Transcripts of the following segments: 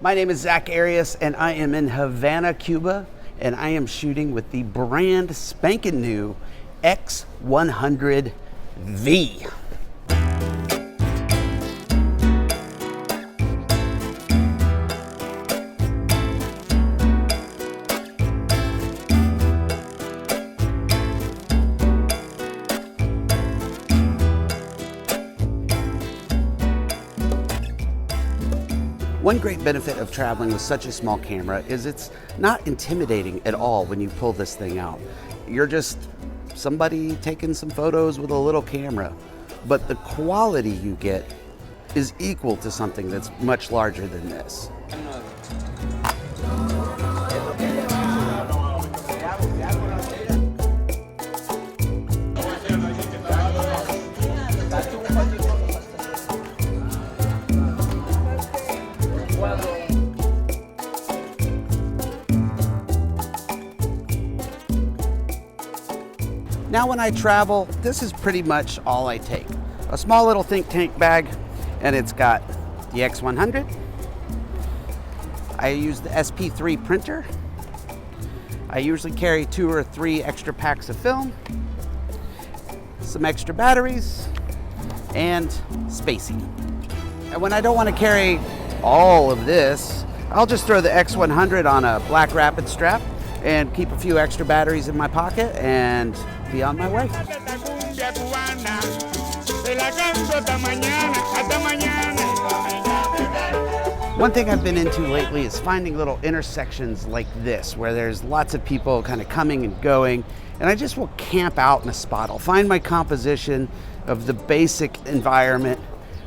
My name is Zack Arias, and I am in Havana, Cuba, and I am shooting with the brand spanking new X-100V. One great benefit of traveling with such a small camera is it's not intimidating at all when you pull this thing out. You're just somebody taking some photos with a little camera, but the quality you get is equal to something that's much larger than this. Now when I travel, this is pretty much all I take. A small little think tank bag, and it's got the X100. I use the SP3 printer. I usually carry 2 or 3 extra packs of film, some extra batteries, and spacey. And when I don't want to carry all of this, I'll just throw the X100 on a black rapid strap and keep a few extra batteries in my pocket and be on my way. One thing I've been into lately is finding little intersections like this, where there's lots of people kind of coming and going, and I just will camp out in a spot. I'll find my composition of the basic environment,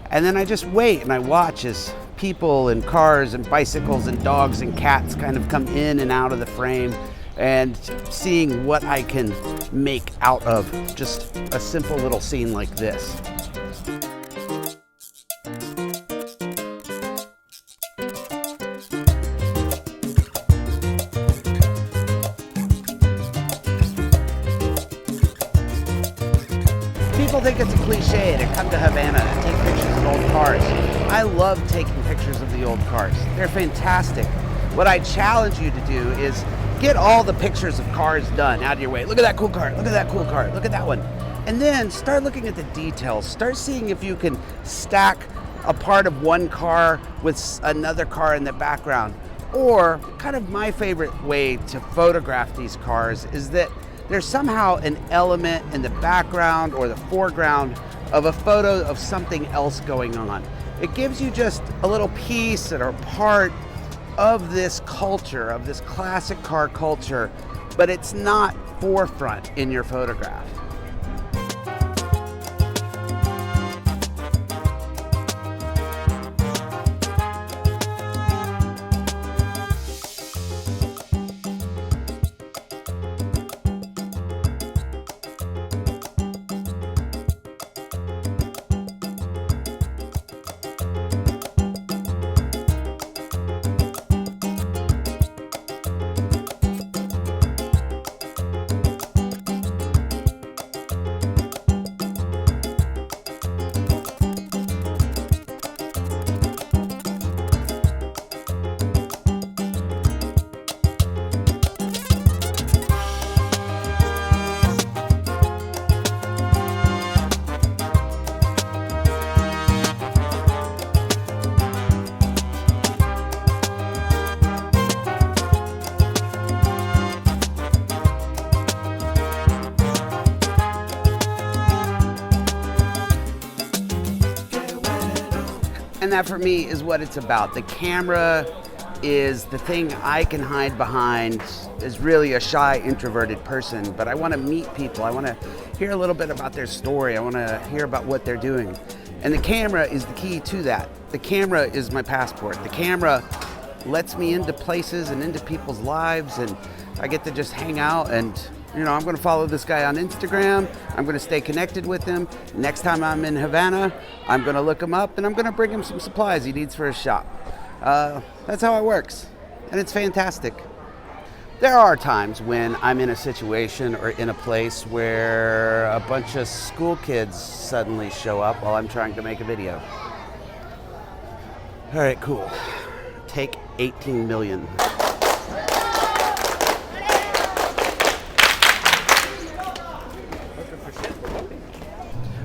and then I just wait and I watch as people and cars and bicycles and dogs and cats kind of come in and out of the frame, and seeing what I can make out of just a simple little scene like this. People think it's a cliche to come to Havana and take pictures of old cars. I love taking pictures of the old cars. They're fantastic. What I challenge you to do is get all the pictures of cars done out of your way. Look at that cool car, look at that cool car, look at that one. And then start looking at the details. Start seeing if you can stack a part of one car with another car in the background. Or kind of my favorite way to photograph these cars is that there's somehow an element in the background or the foreground of a photo of something else going on. It gives you just a little piece or part of this culture, of this classic car culture, but it's not forefront in your photograph. And that for me is what it's about. The camera is the thing I can hide behind as really a shy, introverted person, but I want to meet people. I want to hear a little bit about their story. I want to hear about what they're doing. And the camera is the key to that. The camera is my passport. The camera lets me into places and into people's lives, and I get to just hang out and I'm going to follow this guy on Instagram. I'm going to stay connected with him. Next time I'm in Havana, I'm going to look him up and I'm going to bring him some supplies he needs for his shop. That's how it works, and it's fantastic. There are times when I'm in a situation or in a place where a bunch of school kids suddenly show up while I'm trying to make a video. All right, cool. take 18 million.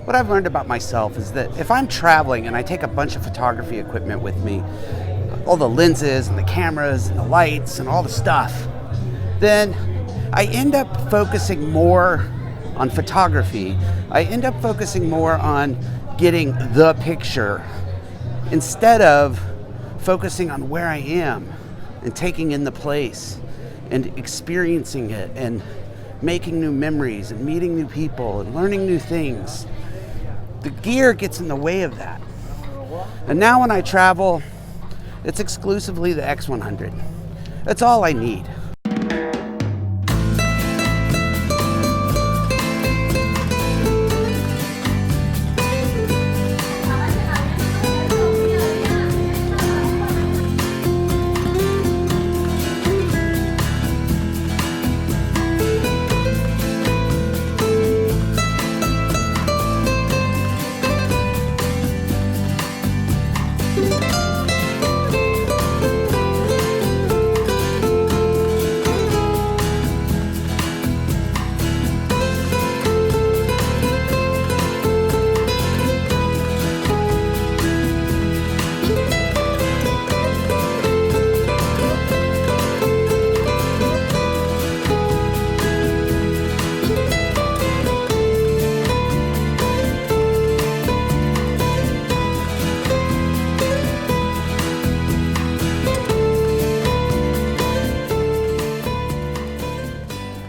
What I've learned about myself is that if I'm traveling and I take a bunch of photography equipment with me, all the lenses and the cameras and the lights and all the stuff, then I end up focusing more on photography. I end up focusing more on getting the picture instead of focusing on where I am and taking in the place and experiencing it and making new memories and meeting new people and learning new things. The gear gets in the way of that. And now when I travel, it's exclusively the X-100. That's all I need.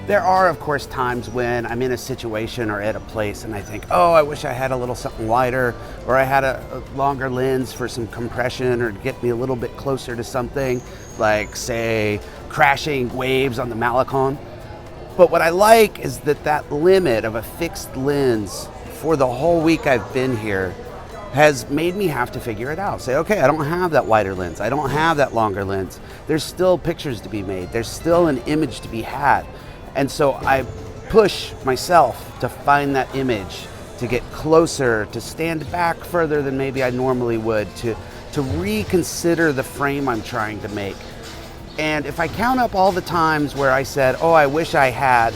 There are, of course, times when I'm in a situation or at a place and I think, oh, I wish I had a little something wider, or I had a longer lens for some compression or to get me a little bit closer to something, like, say, crashing waves on the Malecon. But what I like is that limit of a fixed lens for the whole week I've been here has made me have to figure it out. Say, okay, I don't have that wider lens. I don't have that longer lens. There's still pictures to be made. There's still an image to be had. And so I push myself to find that image, to get closer, to stand back further than maybe I normally would, to reconsider the frame I'm trying to make. And if I count up all the times where I said, oh, I wish I had,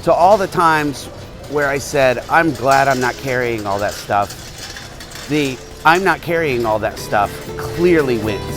to all the times where I said, I'm glad I'm not carrying all that stuff, the I'm not carrying all that stuff clearly wins.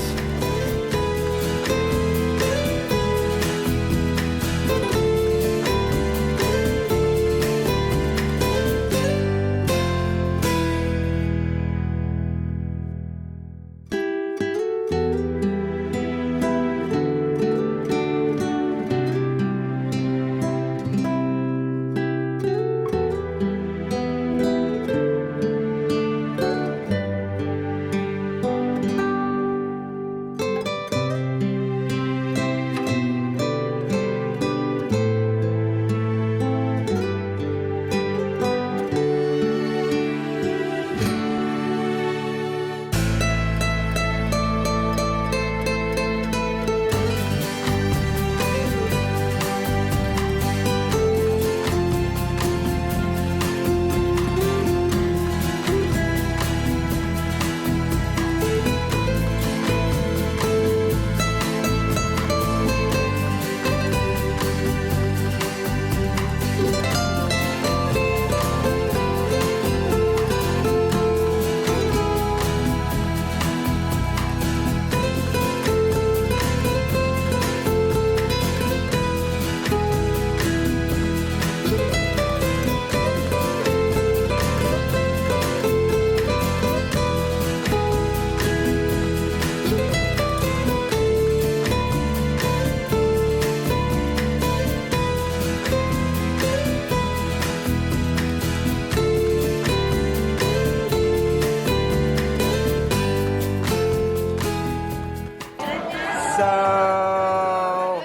So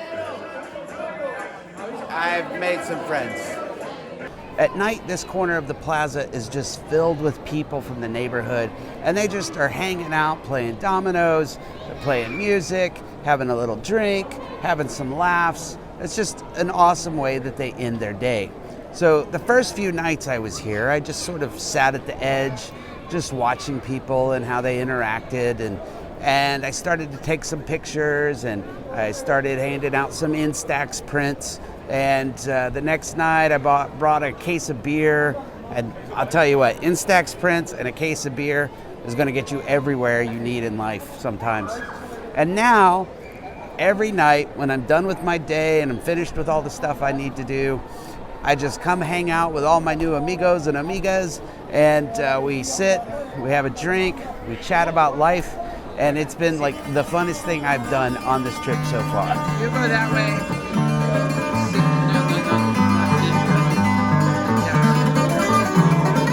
I've made some friends. At night, this corner of the plaza is just filled with people from the neighborhood, and they just are hanging out, playing dominoes, they're playing music, having a little drink, having some laughs. It's just an awesome way that they end their day. So the first few nights I was here, I just sort of sat at the edge, just watching people and how they interacted, and I started to take some pictures, and I started handing out some Instax prints. And the next night I brought a case of beer, and I'll tell you what, Instax prints and a case of beer is going to get you everywhere you need in life sometimes. And now, every night when I'm done with my day and I'm finished with all the stuff I need to do, I just come hang out with all my new amigos and amigas, and we sit, we have a drink, we chat about life, and it's been like the funnest thing I've done on this trip so far. You go that way.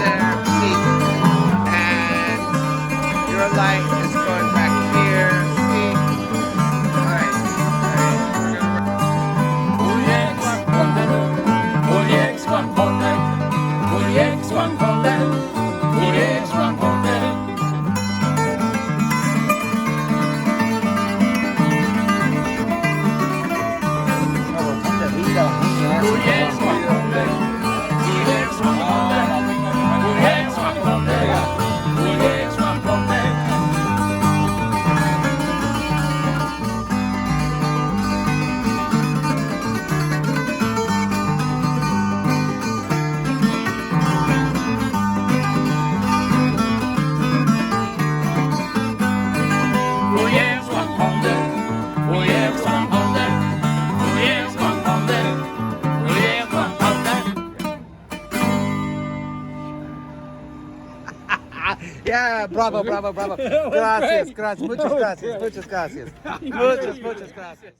There, see. And your light is going back here. See. All right. 우리 X-100, 우리 X-100, 우리 X-100. Yeah, bravo, bravo, bravo. Gracias, gracias, muchas gracias, muchas gracias. Muchas gracias.